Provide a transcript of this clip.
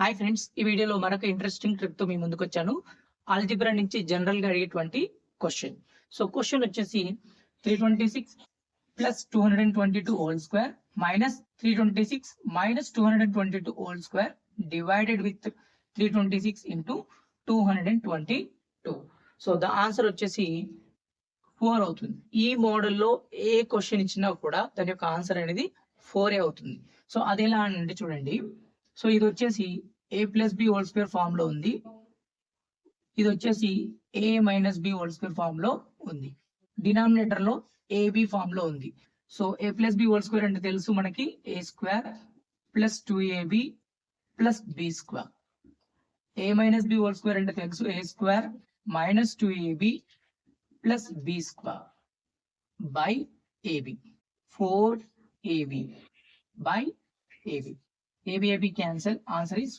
Hi friends, ఈ వీడియోలో మరొక ఇంట్రెస్టింగ్ ట్రిక్ తో మీ ముందుకు వచ్చాను. ఆల్జిబ్రా నుంచి జనరల్ గా అడిగేటువంటి క్వశ్చన్. సో క్వశ్చన్ వచ్చేసి 326 plus 222 whole square minus 326 minus 222 whole square divided with 326 into 222. So the answer వచ్చేసి 4 అవుతుంది. ఈ మోడల్లో ఏ క్వశ్చన్ ఇచ్చినా కూడా దాని యొక్క ఆన్సర్ అనేది 4 అవుతుంది. సో అది ఎలా అంటే చూడండి. సో ఇది వచ్చేసి a plus b whole square form లో ఉంది. ఇది వచ్చేసి a minus b whole square form లో ఉంది. డినామినేటర్ లో ఏబి ఫామ్ లో ఉంది. So a plus b whole square అంటే తెలుసు మనకి a square plus 2ab plus b square. a minus b whole square అంటే తెలుసు a square minus 2ab plus b square by ab 4ab by ab. AB cancel. Answer is